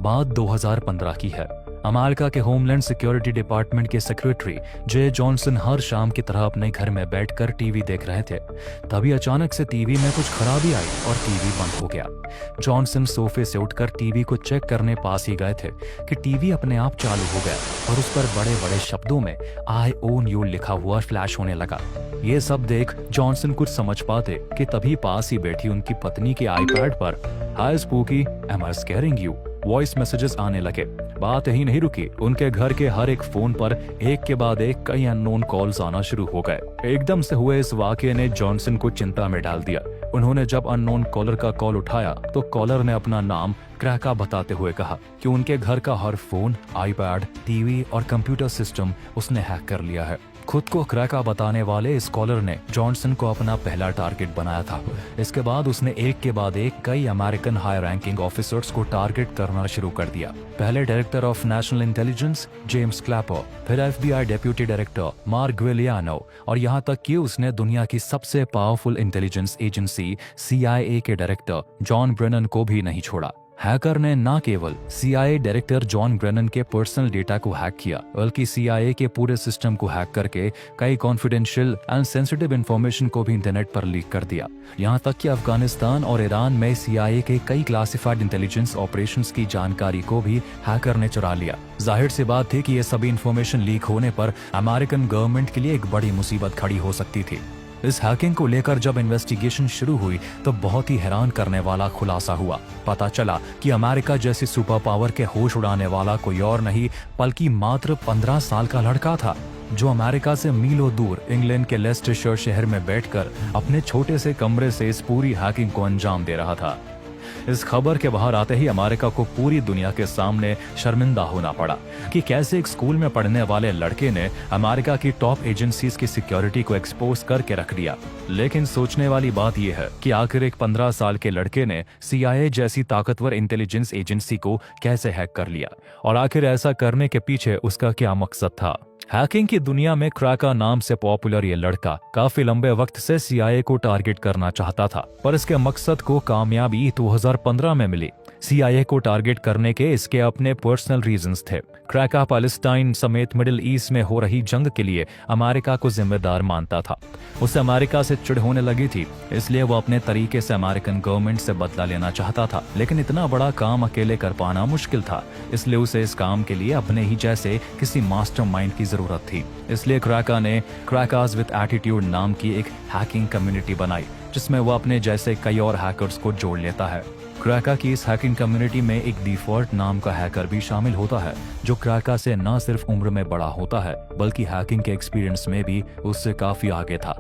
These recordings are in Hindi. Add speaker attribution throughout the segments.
Speaker 1: बात 2015 की है। अमेरिका के होमलैंड सिक्योरिटी डिपार्टमेंट के सेक्रेटरी जे जॉनसन हर शाम की तरह अपने घर में बैठकर टीवी देख रहे थे। तभी अचानक से टीवी में कुछ खराबी आई और टीवी बंद हो गया। जॉनसन सोफे से उठकर टीवी को चेक करने पास ही गए थे कि टीवी अपने आप चालू हो गया और उस पर बड़े बड़े शब्दों में आई ओन यू लिखा हुआ फ्लैश होने लगा। ये सब देख जॉनसन कुछ समझ पाते कि तभी पास ही बैठी उनकी पत्नी के आईपैड पर hi spooky, am I scaring you voice messages आने लगे। बात यही नहीं रुकी, उनके घर के हर एक फोन पर एक के बाद एक कई अननोन कॉल्स आना शुरू हो गए। एकदम से हुए इस वाकये ने जॉनसन को चिंता में डाल दिया। उन्होंने जब अननोन कॉलर का कॉल उठाया तो कॉलर ने अपना नाम क्रैका बताते हुए कहा कि उनके घर का हर फोन, आईपैड, टीवी और कंप्यूटर सिस्टम उसने हैक कर लिया है। खुद को क्रैका बताने वाले इस कॉलर ने जॉनसन को अपना पहला टारगेट बनाया था। इसके बाद उसने एक के बाद एक कई अमेरिकन हाई रैंकिंग ऑफिसर्स को टारगेट करना शुरू कर दिया। पहले director of national intelligence James Clapper, फिर FBI डेप्यूटी डायरेक्टर मार्क ग्विलियानो और यहाँ तक कि उसने दुनिया की सबसे पावरफुल इंटेलिजेंस एजेंसी CIA के डायरेक्टर जॉन ब्रेनन को भी नहीं छोड़ा। हैकर ने न केवल CIA डायरेक्टर जॉन ब्रेनन के पर्सनल डेटा को हैक किया, बल्कि CIA के पूरे सिस्टम को हैक करके कई कॉन्फिडेंशियल एंड सेंसिटिव इंफॉर्मेशन को भी इंटरनेट पर लीक कर दिया। यहाँ तक कि अफगानिस्तान और ईरान में CIA के कई क्लासिफाइड इंटेलिजेंस ऑपरेशंस की जानकारी को भी हैकर ने चुरा लिया। जाहिर सी बात थी कि ये सभी इंफॉर्मेशन लीक होने पर अमेरिकन गवर्नमेंट के लिए एक बड़ी मुसीबत खड़ी हो सकती थी। इस हैकिंग को लेकर जब इन्वेस्टिगेशन शुरू हुई तो बहुत ही हैरान करने वाला खुलासा हुआ। पता चला कि अमेरिका जैसी सुपर पावर के होश उड़ाने वाला कोई और नहीं बल्कि मात्र 15 साल का लड़का था, जो अमेरिका से मीलों दूर इंग्लैंड के लेस्टेरशायर शहर में बैठकर अपने छोटे से कमरे से इस पूरी हैकिंग को अंजाम दे रहा था। इस खबर के बाहर आते ही अमेरिका को पूरी दुनिया के सामने शर्मिंदा होना पड़ा कि कैसे एक स्कूल में पढ़ने वाले लड़के ने अमेरिका की टॉप एजेंसीज की सिक्योरिटी को एक्सपोज करके रख दिया। लेकिन सोचने वाली बात यह है कि आखिर एक 15 साल के लड़के ने CIA जैसी ताकतवर इंटेलिजेंस एजेंसी को कैसे हैक कर लिया और आखिर ऐसा करने के पीछे उसका क्या मकसद था। हैकिंग की दुनिया में क्रैका नाम से पॉपुलर ये लड़का काफी लंबे वक्त से CIA को टारगेट करना चाहता था, पर इसके मकसद को कामयाबी 2015 में मिली। CIA को टारगेट करने के इसके अपने पर्सनल रीजंस थे। क्रैका पैलेस्टाइन समेत मिडिल ईस्ट में हो रही जंग के लिए अमेरिका को जिम्मेदार मानता था। उसे अमेरिका से चिढ़ होने लगी थी, इसलिए वो अपने तरीके से अमेरिकन गवर्नमेंट से बदला लेना चाहता था। लेकिन इतना बड़ा काम अकेले कर पाना मुश्किल था, इसलिए उसे इस काम के लिए अपने ही जैसे किसी मास्टरमाइंड की जरूरत थी। इसलिए क्रैका ने क्रैकास विद एटीट्यूड नाम की एक हैकिंग कम्युनिटी बनाई, जिसमें वो अपने जैसे कई और हैकर्स को जोड़ लेता है। क्रैका की इस हैकिंग कम्युनिटी में एक डिफॉल्ट नाम का हैकर भी शामिल होता है, जो क्रैका से न सिर्फ उम्र में बड़ा होता है बल्कि हैकिंग के एक्सपीरियंस में भी उससे काफी आगे था।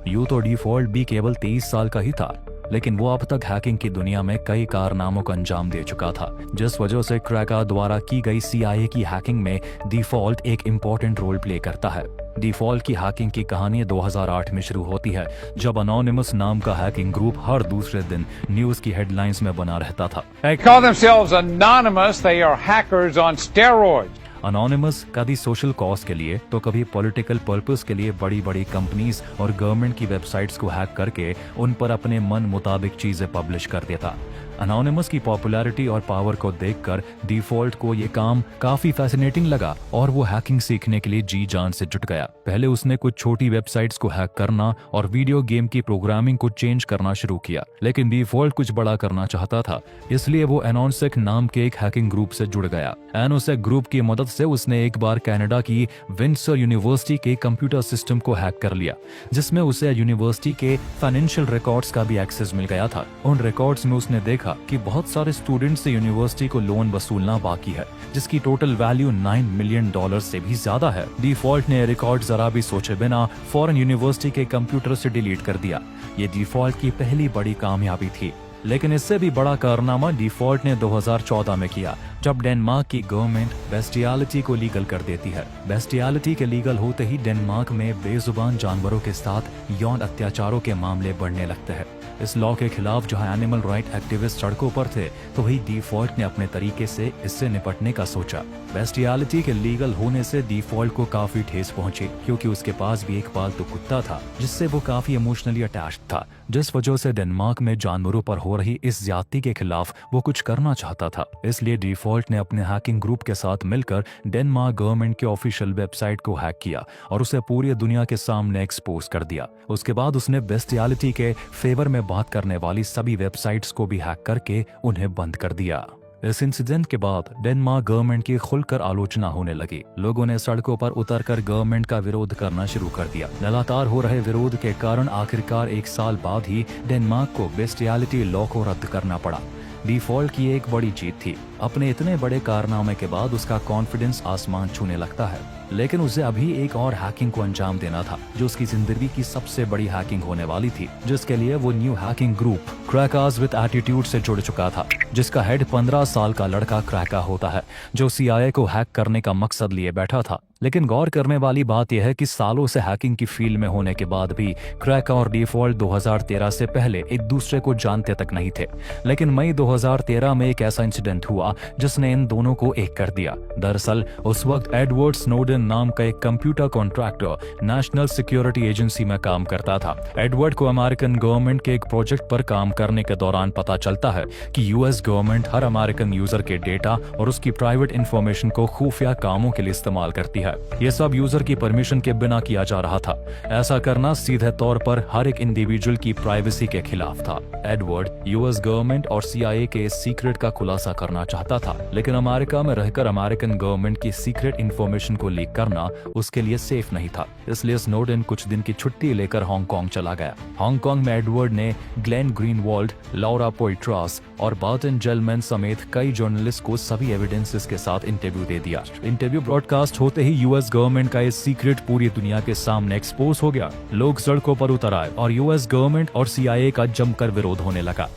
Speaker 1: यूं तो डिफॉल्ट भी केवल 23 साल का ही था, लेकिन वो अब तक हैकिंग की दुनिया में कई कारनामों का अंजाम दे चुका था, जिस वजह से क्रैका द्वारा की गई CIA की हैकिंग में डिफॉल्ट एक इम्पोर्टेंट रोल प्ले करता है। डिफॉल्ट की हैकिंग की कहानी 2008 में शुरू होती है, जब अनोनिमस नाम का हैकिंग ग्रुप हर दूसरे दिन न्यूज की हेडलाइंस में बना रहता था।
Speaker 2: They call themselves anonymous. They are hackers on steroids.
Speaker 1: Anonymous कभी सोशल कॉज के लिए तो कभी पॉलिटिकल पर्पस के लिए बड़ी बड़ी कंपनीज और गवर्नमेंट की वेबसाइट्स को हैक करके उन पर अपने मन मुताबिक चीजें पब्लिश कर देता। अनोनिमस की पॉपुलैरिटी और पावर को देखकर डिफॉल्ट को ये काम काफी फैसिनेटिंग लगा और वो हैकिंग सीखने के लिए जी जान से जुट गया। पहले उसने कुछ छोटी वेबसाइट्स को हैक करना और वीडियो गेम की प्रोग्रामिंग को चेंज करना शुरू किया, लेकिन डिफॉल्ट कुछ बड़ा करना चाहता था, इसलिए वो एनोसेक नाम के एक हैकिंग ग्रुप से जुड़ गया। एनोसेक ग्रुप की मदद से उसने एक बार कनाडा की विंडसर यूनिवर्सिटी के कंप्यूटर सिस्टम को हैक कर लिया, जिसमें उसे यूनिवर्सिटी के फाइनेंशियल रिकॉर्ड्स का भी एक्सेस मिल गया था। उन रिकॉर्ड्स में उसने देखा कि बहुत सारे स्टूडेंट्स से यूनिवर्सिटी को लोन वसूलना बाकी है, जिसकी टोटल वैल्यू $9 मिलियन से भी ज्यादा है। डिफॉल्ट ने रिकॉर्ड जरा भी सोचे बिना फौरन यूनिवर्सिटी के कंप्यूटर से डिलीट कर दिया। ये डिफॉल्ट की पहली बड़ी कामयाबी थी। लेकिन इससे भी बड़ा कारनामा डिफॉल्ट ने 2014 में किया, जब डेनमार्क की गवर्नमेंट बेस्टियलिटी को लीगल कर देती है। बेस्टियलिटी के लीगल होते ही डेनमार्क में बेजुबान जानवरों के साथ यौन अत्याचारों के मामले बढ़ने लगते हैं। इस लॉ के खिलाफ जहां एनिमल राइट एक्टिविस्ट सड़कों पर थे, तो वही डिफॉल्ट ने अपने तरीके से इससे निपटने का सोचा। बेस्टियलिटी के लीगल होने से डिफॉल्ट को काफी ठेस पहुंची, क्योंकि उसके पास भी एक पालतू कुत्ता था जिससे वो काफी इमोशनली अटैच्ड था, जिस वजह से डेनमार्क में जानवरों पर हो रही इस ज्यादती के खिलाफ वो कुछ करना चाहता था। इसलिए डिफॉल्ट ने अपने हैकिंग ग्रुप के साथ मिलकर डेनमार्क गवर्नमेंट के ऑफिशियल वेबसाइट को हैक किया और उसे पूरी दुनिया के सामने एक्सपोज कर दिया। उसके बाद उसने बेस्टियलिटी के फेवर में बात करने वाली सभी वेबसाइट्स को भी हैक करके उन्हें बंद कर दिया। इस इंसिडेंट के बाद डेनमार्क गवर्नमेंट की खुलकर आलोचना होने लगी। लोगों ने सड़कों पर उतरकर गवर्नमेंट का विरोध करना शुरू कर दिया। लगातार हो रहे विरोध के कारण आखिरकार 1 साल बाद ही डेनमार्क को बेस्टियलिटी लॉ को रद्द करना पड़ा। डिफॉल्ट की एक बड़ी जीत थी। अपने इतने बड़े कारनामे के बाद उसका कॉन्फिडेंस आसमान छूने लगता है, लेकिन उसे अभी एक और हैकिंग को अंजाम देना था, जो उसकी जिंदगी की सबसे बड़ी हैकिंग होने वाली थी, जिसके लिए वो new hacking group crackers with attitude से जुड़ चुका था, जिसका हेड 15 साल का लड़का क्रैका होता है, जो CIA को हैक करने का मकसद लिए बैठा था। लेकिन गौर करने वाली बात यह है कि सालों से हैकिंग की फील्ड में होने के बाद भी क्रैका और डिफॉल्ट 2013 से पहले एक दूसरे को जानते तक नहीं थे। लेकिन मई 2013 में एक ऐसा इंसिडेंट हुआ जिसने इन दोनों को एक कर दिया। दरअसल उस वक्त एडवर्ड स्नोडेन नाम का एक computer contractor national security agency में काम करता था। एडवर्ड को अमेरिकन गवर्नमेंट के एक प्रोजेक्ट पर काम करने के दौरान पता चलता है कि US गवर्नमेंट हर अमेरिकन यूजर के डेटा और उसकी प्राइवेट इंफॉर्मेशन को खुफिया कामों के लिए इस्तेमाल करती है। यह सब यूजर की परमिशन के बिना किया जा रहा था। ऐसा करना सीधे तौर पर हर एक इंडिविजुअल की प्राइवेसी के खिलाफ था। एडवर्ड US गवर्नमेंट और CIA के सीक्रेट का खुलासा करना चाहता था, लेकिन अमेरिका में रहकर अमेरिकन गवर्नमेंट की सीक्रेट इंफॉर्मेशन को लीक करना उसके लिए सेफ नहीं था। इसलिए स्नोडेन कुछ दिन की छुट्टी लेकर हांगकांग चला गया। हांगकांग में एडवर्ड ने ग्लेन ग्रीनवॉल्ड, लॉरा पोइट्रास और बार्टन जेलमैन समेत कई जर्नलिस्ट को सभी एविडेंसेस के साथ इंटरव्यू दे दिया। इंटरव्यू ब्रॉडकास्ट होते ही US गवर्नमेंट का ये सीक्रेट पूरी दुनिया के सामने एक्सपोज हो गया। लोग सड़कों पर उतर आए और US गवर्नमेंट और CIA का जमकर विरोध होने लगा।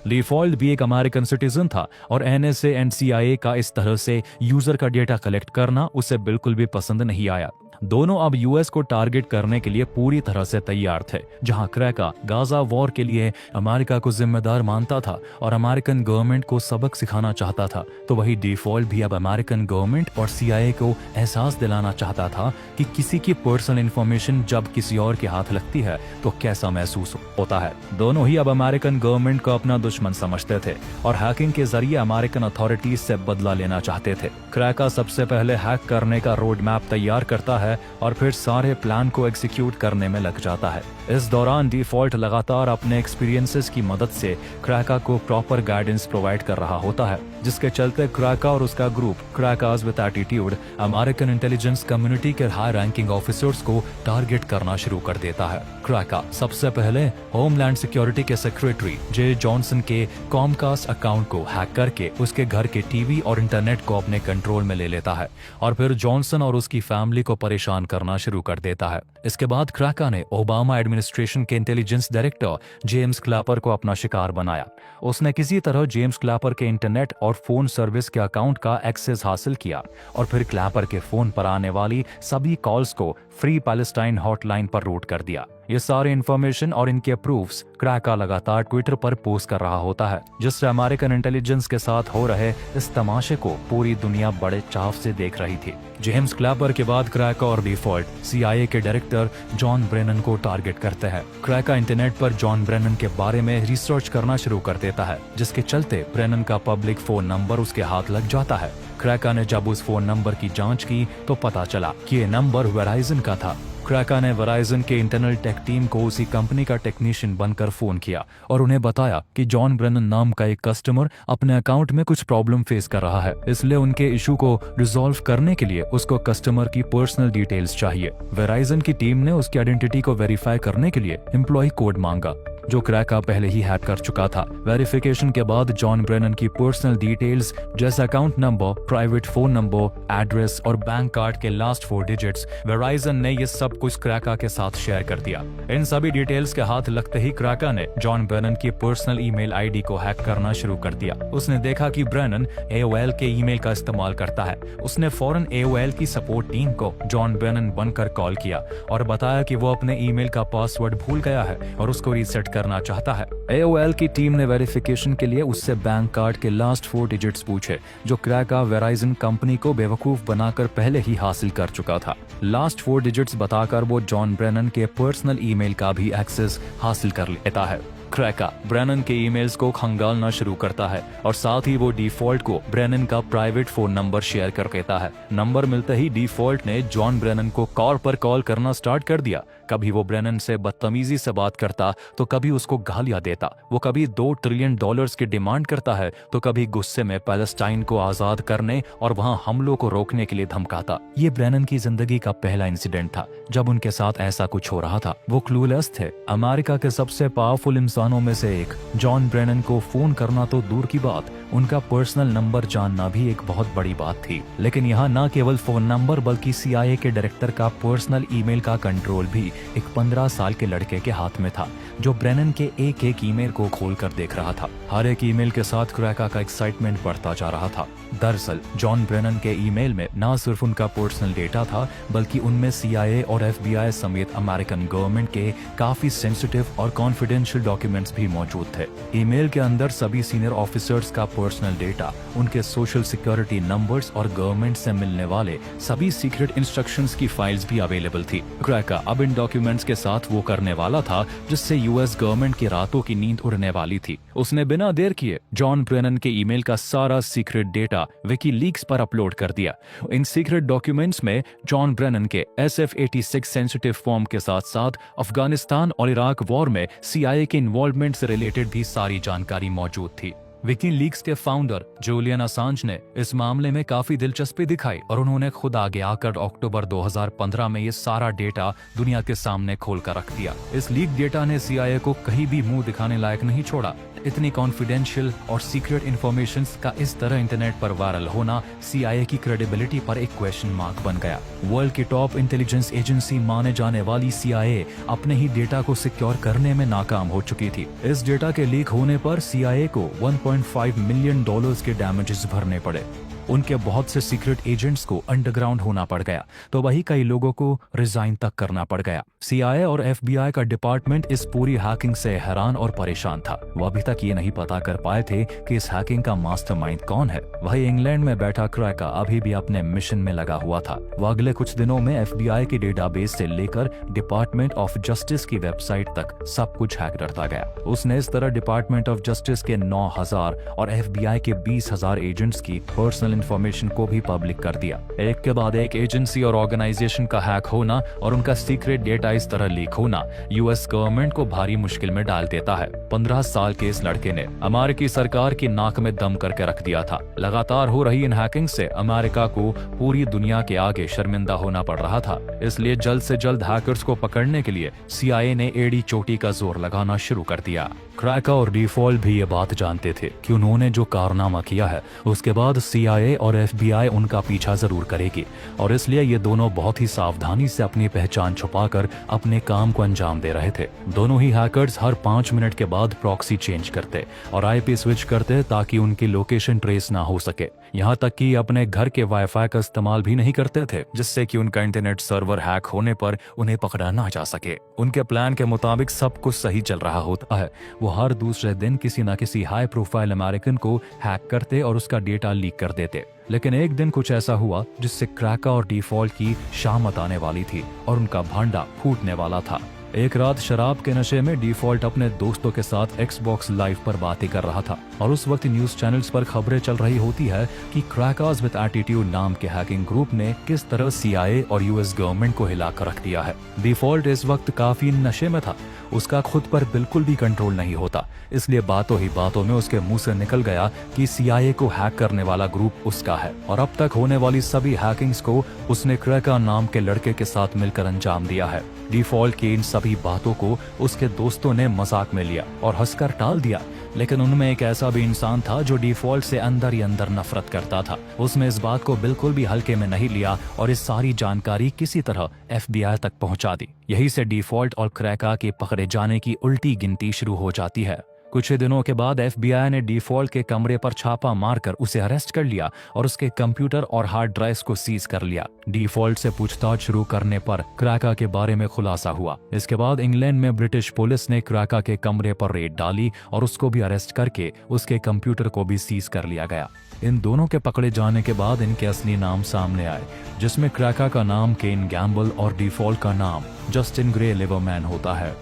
Speaker 1: डिफॉल्ट भी एक अमेरिकन सिटीजन था और NSA एंड CIA का इस तरह से यूजर का डेटा कलेक्ट करना उसे बिल्कुल भी पसंद नहीं आया। दोनों अब US को टारगेट करने के लिए पूरी तरह से तैयार थे। जहां क्रैका गाजा वॉर के लिए अमेरिका को जिम्मेदार मानता था और अमेरिकन गवर्नमेंट को सबक सिखाना चाहता था, तो वही डिफॉल्ट भी अब अमेरिकन गवर्नमेंट और CIA को एहसास दिलाना चाहता था कि किसी की पर्सनल इंफॉर्मेशन जब किसी और के हाथ लगती है तो कैसा महसूस होता है। दोनों ही अब अमेरिकन गवर्नमेंट को अपना दुश्मन समझते थे और हैकिंग के जरिए अमेरिकन अथॉरिटीज से बदला लेना चाहते थे। क्रैका सबसे पहले हैक करने का रोड मैप तैयार करता है और फिर सारे प्लान को एग्जीक्यूट करने में लग जाता है। इस दौरान डिफॉल्ट लगातार अपने एक्सपीरियंसेस की मदद से क्रैका को प्रॉपर गाइडेंस प्रोवाइड कर रहा होता है, जिसके चलते क्रैका और उसका group crackers with attitude American intelligence community के हाई रैंकिंग ऑफिसर्स को टारगेट करना शुरू कर देता है। क्रैका सबसे पहले होमलैंड सिक्योरिटी के सेक्रेटरी जे जॉनसन के कॉमकास्ट अकाउंट को हैक करके उसके घर के टीवी और इंटरनेट को अपने कंट्रोल में ले लेता है और फिर जॉनसन और उसकी फैमिली को परेशान करना शुरू कर देता है। इसके बाद क्रैका ने ओबामा एडमिनिस्ट्रेशन के इंटेलिजेंस डायरेक्टर जेम्स क्लैपर को अपना शिकार बनाया। उसने किसी तरह जेम्स क्लैपर के इंटरनेट और फोन सर्विस के अकाउंट का एक्सेस हासिल किया और फिर क्लैपर के फोन पर आने वाली सभी कॉल्स को फ्री पैलेस्टाइन हॉटलाइन पर रूट कर दिया। ये सारे इंफॉर्मेशन और इनके प्रूफ्स क्रैका लगातार ट्विटर पर पोस्ट कर रहा होता है, जिससे अमेरिकन इंटेलिजेंस के साथ हो रहे इस तमाशे को पूरी दुनिया बड़े चाव से देख रही थी। जेम्स क्लैपर के बाद क्रैका और डिफॉल्ट CIA के डायरेक्टर जॉन ब्रेनन को टारगेट करते हैं। क्रैका इंटरनेट पर जॉन ब्रेनन के बारे में रिसर्च करना शुरू कर देता है, जिसके चलते ब्रेनन का पब्लिक फोन नंबर उसके हाथ लग जाता है। क्रैका ने जब उस फोन नंबर की जांच की तो पता चला कि ये नंबर वेराइजन का था। क्रैका ने वेराइजन के इंटरनल टेक टीम को उसी कंपनी का टेक्नीशियन बनकर फोन किया और उन्हें बताया कि जॉन ब्रेनन नाम का एक कस्टमर अपने अकाउंट में कुछ प्रॉब्लम फेस कर रहा है, इसलिए उनके इशू को रिजॉल्व करने के लिए उसको कस्टमर की पर्सनल डिटेल्स चाहिए। वेराइजन की टीम ने उसकी आइडेंटिटी को वेरीफाई करने के लिए एम्प्लॉय कोड मांगा, जो क्रैका पहले ही हैक कर चुका था। वेरिफिकेशन के बाद जॉन ब्रेनन की पर्सनल डिटेल्स जैसे account number, private phone number, address और बैंक कार्ड के लास्ट 4 डिजिट्स, वेराइजन ने ये सब कुछ क्रैका के साथ शेयर कर दिया। इन सभी डिटेल्स के हाथ लगते ही क्रैका ने जॉन ब्रेनन की पर्सनल ईमेल आईडी को हैक करना शुरू कर दिया। उसने देखा कि ब्रेनन AOL के ईमेल का इस्तेमाल करता है। उसने फौरन AOL की सपोर्ट टीम को जॉन ब्रेनन बनकर कॉल किया और बताया कि वो अपने ईमेल का पासवर्ड भूल गया है और उसको रीसेट करना चाहता है। AOL की टीम ने वेरिफिकेशन के लिए उससे बैंक कार्ड के लास्ट 4 डिजिट्स पूछे, जो क्रैका वेराइजन कंपनी को बेवकूफ बनाकर पहले ही हासिल कर चुका था। लास्ट 4 डिजिट्स बताकर वो जॉन ब्रेनन के पर्सनल ईमेल का भी एक्सेस हासिल कर लेता है। क्रैका ब्रेनन के ईमेल्स को खंगालना शुरू करता है और साथ ही वो डिफॉल्ट को ब्रेनन का प्राइवेट फोन नंबर शेयर कर देता है। नंबर मिलते ही डिफॉल्ट ने जॉन ब्रेनन को कॉल पर कॉल करना स्टार्ट कर दिया। कभी वो ब्रेनन से बदतमीजी से बात करता तो कभी उसको गालियां देता। वो कभी $2 ट्रिलियन की डिमांड करता है तो कभी गुस्से में पैलेस्टाइन को आजाद करने और वहां हमलों को रोकने के लिए धमकाता। ये ब्रेनन की जिंदगी का पहला इंसिडेंट था जब उनके साथ ऐसा कुछ हो रहा था। वो क्लूलेस थे। अमेरिका के सबसे पावरफुल इंसानों में से एक जॉन ब्रेनन को फोन करना तो दूर की बात, उनका पर्सनल नंबर जानना भी एक बहुत बड़ी बात थी। लेकिन यहाँ न केवल फोन नंबर बल्कि CIA के डायरेक्टर का पर्सनल ईमेल का कंट्रोल भी एक 15 साल के लड़के के हाथ में था, जो ब्रेनन के एक एक ईमेल को खोल कर देख रहा था। हर एक ईमेल के साथ क्रैका का एक्साइटमेंट बढ़ता जा रहा था। दरअसल जॉन ब्रेनन के ईमेल में न सिर्फ उनका पर्सनल डेटा था, बल्कि उनमें CIA और FBI समेत अमेरिकन गवर्नमेंट के काफी सेंसिटिव और कॉन्फिडेंशियल डॉक्यूमेंट्स भी मौजूद थे। ईमेल के अंदर सभी सीनियर ऑफिसर्स का पर्सनल डेटा, उनके सोशल सिक्योरिटी नंबर्स और गवर्नमेंट से मिलने वाले सभी सीक्रेट इंस्ट्रक्शंस की फाइल्स भी अवेलेबल थी। क्रैका अब इन डॉक्यूमेंट्स के साथ वो करने वाला था जिससे US गवर्नमेंट की रातों की नींद उड़ने वाली थी। उसने बिना देर किए जॉन ब्रेनन के ईमेल का सारा सीक्रेट डेटा विकीलीक्स पर अपलोड कर दिया। इन सीक्रेट डॉक्यूमेंट्स में जॉन ब्रेनन के SF-86 सेंसिटिव फॉर्म के साथ साथ अफगानिस्तान और इराक वॉर में CIA के इन्वॉल्वमेंट से रिलेटेड भी सारी जानकारी मौजूद थी। विकीलीक्स के फाउंडर जूलियन असांज ने इस मामले में काफी दिलचस्पी दिखाई और उन्होंने खुद आगे आकर अक्टूबर 2015 में ये सारा डेटा दुनिया के सामने खोल कर रख दिया। इस लीक डेटा ने CIA को कहीं भी मुंह दिखाने लायक नहीं छोड़ा। इतनी कॉन्फिडेंशियल और सीक्रेट इंफॉर्मेशन का इस तरह इंटरनेट पर वायरल होना CIA की क्रेडिबिलिटी पर एक क्वेश्चन मार्क बन गया। वर्ल्ड की टॉप इंटेलिजेंस एजेंसी माने जाने वाली CIA अपने ही डेटा को सिक्योर करने में नाकाम हो चुकी थी। इस डेटा के लीक होने पर CIA को $1.5 मिलियन के डैमेजेस भरने पड़े। उनके बहुत से सीक्रेट एजेंट्स को अंडरग्राउंड होना पड़ गया, तो वही कई लोगों को रिजाइन तक करना पड़ गया। CIA और FBI का डिपार्टमेंट इस पूरी हैकिंग से हैरान और परेशान था। वो अभी तक ये नहीं पता कर पाए थे कि इस हैकिंग का मास्टरमाइंड कौन है। वही इंग्लैंड में बैठा क्रैका अभी भी अपने मिशन में लगा हुआ था। वो अगले कुछ दिनों में FBI की डेटाबेस से लेकर डिपार्टमेंट ऑफ जस्टिस की वेबसाइट तक सब कुछ हैक करता गया। उसने इस तरह डिपार्टमेंट ऑफ जस्टिस के 9,000 और FBI के 20,000 एजेंट्स की पर्सनल इंफॉर्मेशन को भी पब्लिक कर दिया। एक के बाद एक एजेंसी और ऑर्गेनाइजेशन का हैक होना और उनका सीक्रेट डेटा इस तरह लीक होना US गवर्नमेंट को भारी मुश्किल में डाल देता है। 15 साल के इस लड़के ने अमेरिकी सरकार की नाक में दम करके रख दिया था। लगातार हो रही इन हैकिंग से अमेरिका को पूरी दुनिया के आगे शर्मिंदा होना पड़ रहा था। इसलिए जल्द से जल्द हैकर्स को पकड़ने के लिए CIA ने एड़ी चोटी का जोर लगाना शुरू कर दिया। क्रैका और डिफॉल्ट भी ये बात जानते थे कि उन्होंने जो कारनामा किया है उसके बाद CIA और FBI उनका पीछा जरूर करेगी, और इसलिए ये दोनों बहुत ही सावधानी से अपनी पहचान छुपाकर अपने काम को अंजाम दे रहे थे। दोनों ही हैकर्स हर 5 मिनट के बाद प्रॉक्सी चेंज करते और IP स्विच करते ताकि उनकी लोकेशन ट्रेस ना हो सके। यहाँ तक कि अपने घर के वाईफाई का इस्तेमाल भी नहीं करते थे, जिससे कि उनका इंटरनेट सर्वर हैक होने पर उन्हें पकड़ा ना जा सके। उनके प्लान के मुताबिक सब कुछ सही चल रहा होता है। वो हर दूसरे दिन किसी न किसी हाई प्रोफाइल अमेरिकन को हैक करते और उसका डेटा लीक कर देते। लेकिन एक दिन कुछ ऐसा हुआ जिससे क्रैका और डिफॉल्ट की शामत आने वाली थी और उनका भांडा फूटने वाला था। एक रात शराब के नशे में डिफॉल्ट अपने दोस्तों के साथ Xbox लाइव पर बातें कर रहा था और उस वक्त न्यूज चैनल्स पर खबरें चल रही होती है कि क्रैकर्स विद एटीट्यूड नाम के हैकिंग ग्रुप ने किस तरह CIA और US गवर्नमेंट को हिलाकर रख दिया है। डिफॉल्ट इस वक्त काफी नशे में था, उसका खुद पर बिल्कुल भी कंट्रोल नहीं होता, इसलिए बातों ही बातों में उसके मुंह से निकल गया कि CIA को हैक करने वाला ग्रुप उसका है और अब तक होने वाली सभी हैकिंग्स को उसने क्रैका नाम के लड़के के साथ मिलकर अंजाम दिया है। डिफॉल्ट की इन सभी बातों को उसके दोस्तों ने मजाक में लिया और हंसकर टाल दिया, लेकिन उनमें एक ऐसा भी इंसान था जो डिफॉल्ट से अंदर ही अंदर नफरत करता था। उसने इस बात को बिल्कुल भी हल्के में नहीं लिया और इस सारी जानकारी किसी तरह FBI तक पहुंचा दी। यही से डिफॉल्ट और क्रैका के पकड़े जाने की उल्टी गिनती शुरू हो जाती है। कुछ ही दिनों के बाद FBI ने डिफॉल्ट के कमरे पर छापा मारकर उसे अरेस्ट कर लिया और उसके कंप्यूटर और हार्ड ड्राइव्स को सीज कर लिया। डिफॉल्ट से पूछताछ शुरू करने पर क्रैका के बारे में खुलासा हुआ। इसके बाद इंग्लैंड में ब्रिटिश पुलिस ने क्रैका के कमरे पर रेड डाली और उसको भी अरेस्ट करके उसके कंप्यूटर को भी सीज कर लिया गया। इन दोनों के पकड़े जाने के बाद इनके असली नाम सामने आए, जिसमें क्रैका का नाम केन गैम्बल और डिफॉल्ट का नाम जस्टिन ग्रे लिवरमैन होता है।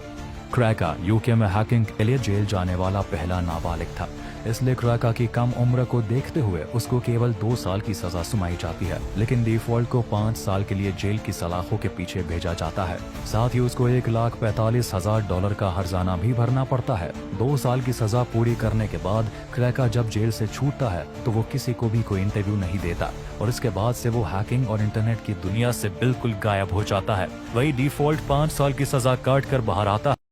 Speaker 1: क्रैका यूके में हैकिंग के लिए जेल जाने वाला पहला नाबालिग था, इसलिए क्रैका की कम उम्र को देखते हुए उसको केवल 2 साल की सजा सुनाई जाती है, लेकिन डिफॉल्ट को 5 साल के लिए जेल की सलाखों के पीछे भेजा जाता है। साथ ही उसको $1,45,000 का हर्जाना भी भरना पड़ता है। 2 साल की सजा पूरी करने के बाद क्रैका जब जेल से छूटता है तो वो किसी को भी कोई इंटरव्यू नहीं देता और इसके बाद से वो हैकिंग और इंटरनेट की दुनिया से बिल्कुल गायब हो जाता है। वही डिफॉल्ट 5 साल की सजा काट कर बाहर आता है।